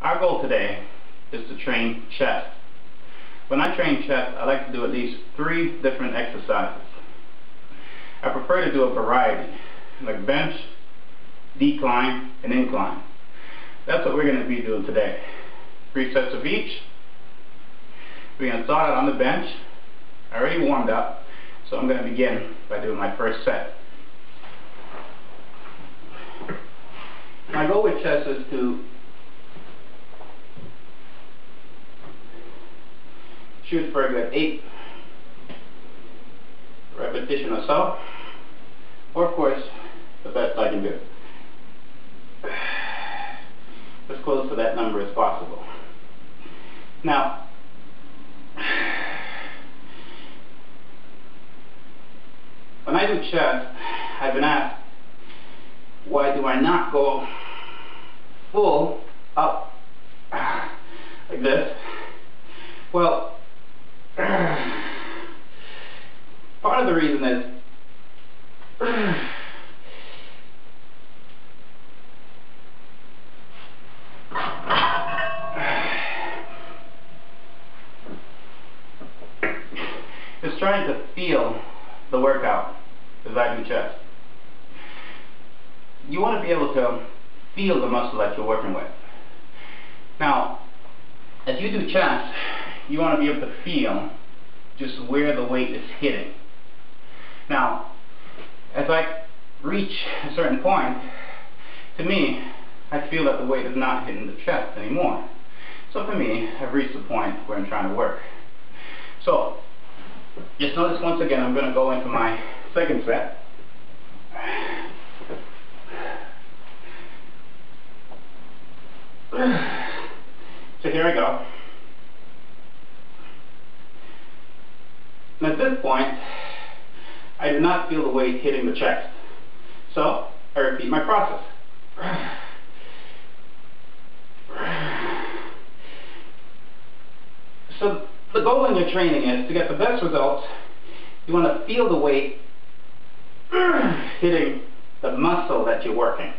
Our goal today is to train chest. When I train chest, I like to do at least 3 different exercises. I prefer to do a variety, like bench, decline, and incline. That's what we're going to be doing today. 3 sets of each. We're going to start out on the bench. I already warmed up, so I'm going to begin by doing my first set. My goal with chest is to shoot for a good 8 repetition or so, or of course the best I can do, as close to that number as possible. Now, when I do chest, I've been asked, why do I not go full up like this? Well, part of the reason is it's trying to feel the workout as I do chest. You want to be able to feel the muscle that you're working with. Now, as you do chest, you want to be able to feel just where the weight is hitting. Now, as I reach a certain point, to me, I feel that the weight is not hitting the chest anymore. So for me, I've reached the point where I'm trying to work. So, just notice once again, I'm going to go into my second set. So here I go. And at this point, I do not feel the weight hitting the chest. So I repeat my process. So the goal when you're training is to get the best results. You want to feel the weight hitting the muscle that you're working.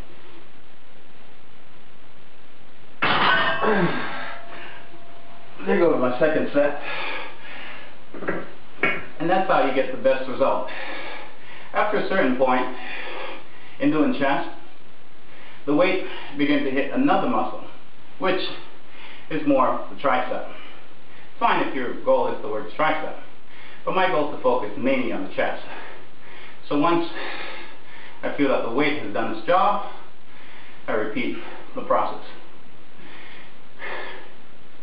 There goes my second set. And that's how you get the best result. After a certain point in doing chest, the weight begins to hit another muscle, which is more the tricep. It's fine if your goal is to work tricep, but my goal is to focus mainly on the chest. So once I feel that the weight has done its job, I repeat the process.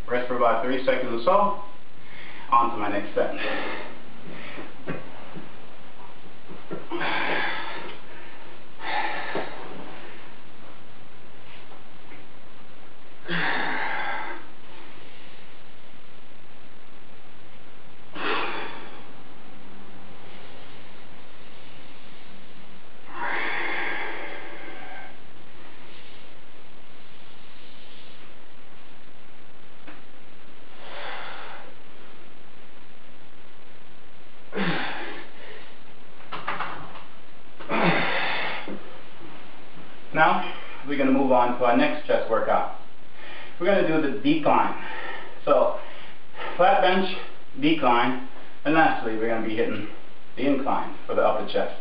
Rest for about 30 seconds or so. On to my next set. Now, we're going to move on to our next chest workout. We're going to do the decline. So, flat bench, decline, and lastly, we're going to be hitting the incline for the upper chest.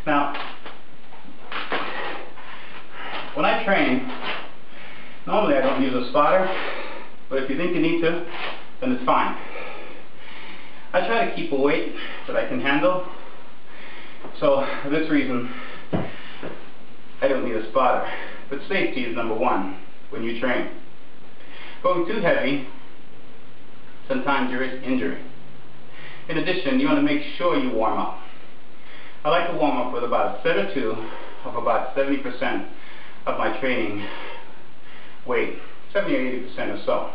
Now, when I train, normally I don't use a spotter, but if you think you need to, then it's fine. I try to keep a weight that I can handle, so for this reason, I don't need a spotter. But safety is number 1 when you train. Going too heavy, sometimes you risk injury. In addition, you want to make sure you warm up. I like to warm up with about a set or 2 of about 70% of my training weight, 70 or 80% or so.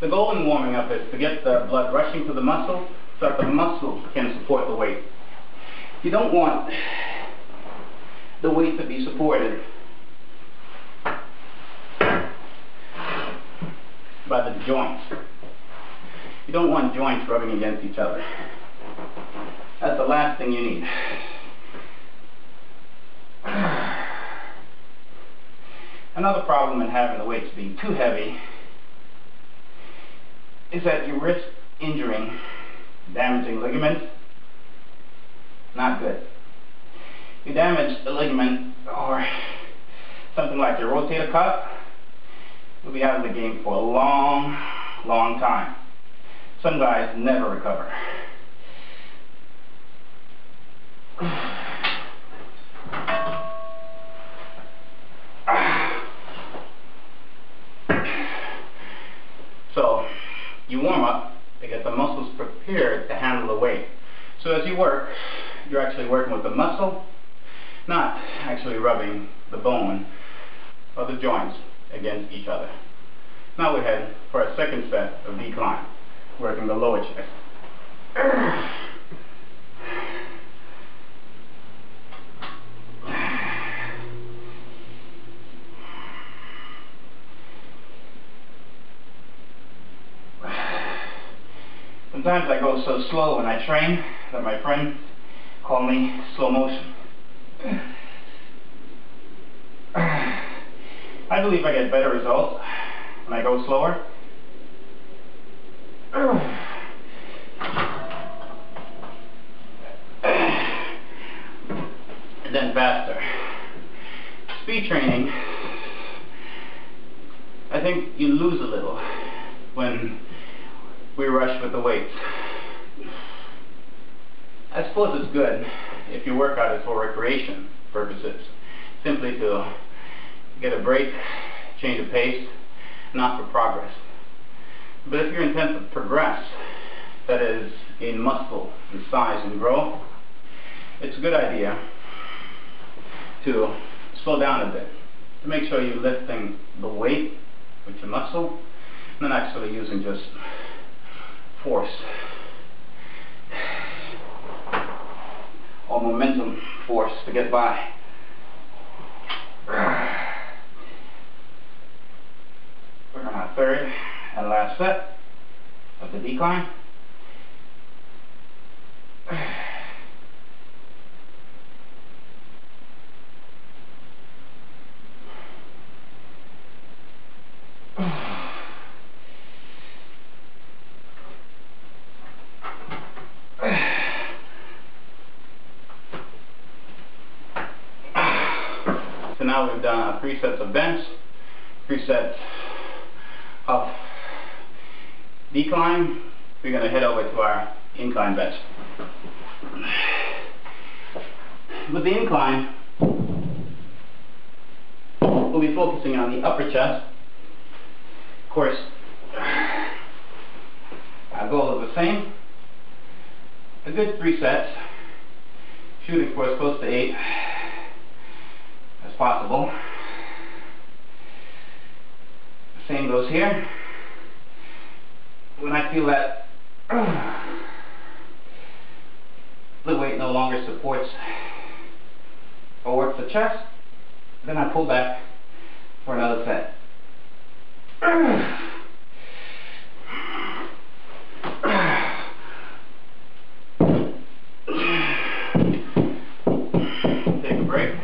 The goal in warming up is to get the blood rushing to the muscle so that the muscle can support the weight. You don't want the weight to be supported by the joints. You don't want joints rubbing against each other. That's the last thing you need. Another problem in having the weights being too heavy is that you risk injuring, damaging ligaments. Not good. You damage a ligament or something like your rotator cuff, you'll be out of the game for a long, long time. Some guys never recover. So, you warm up to get the muscles prepared to handle the weight. So as you work, you're actually working with the muscle, not actually rubbing the bone or the joints against each other. Now we're heading for a second set of decline, working the lower chest. Sometimes I go so slow when I train that my friends call me slow motion. I believe I get better results when I go slower. And then faster. Speed training, I think you lose a little when we rush with the weights. I suppose it's good if your workout is for recreation purposes, simply to get a break, change of pace, not for progress. But if your intent to progress, that is, gain muscle and size and grow, it's a good idea to slow down a bit, to make sure you're lifting the weight with your muscle, and not actually using just force or momentum force to get by. We're on our third and last set of the decline. So now we've done 3 sets of bench, 3 sets of decline. We're going to head over to our incline bench. With the incline, we'll be focusing on the upper chest. Of course, our goal is the same. A good 3 sets, shooting for as close to 8 as possible. The same goes here. When I feel that the weight no longer supports or works the chest, then I pull back for another set. Take a break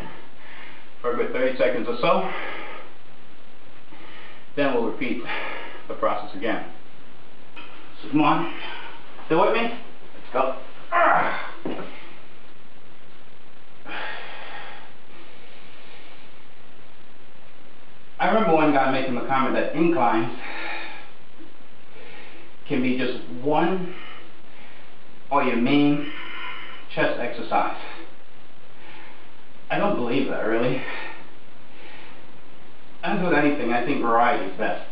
for a good 30 seconds or so. Then we'll repeat the process again. So come on, still with me? Let's go. I remember one guy making the comment that inclines can be just one or your main chest exercise. I don't believe that, really. As with anything, I think variety is best.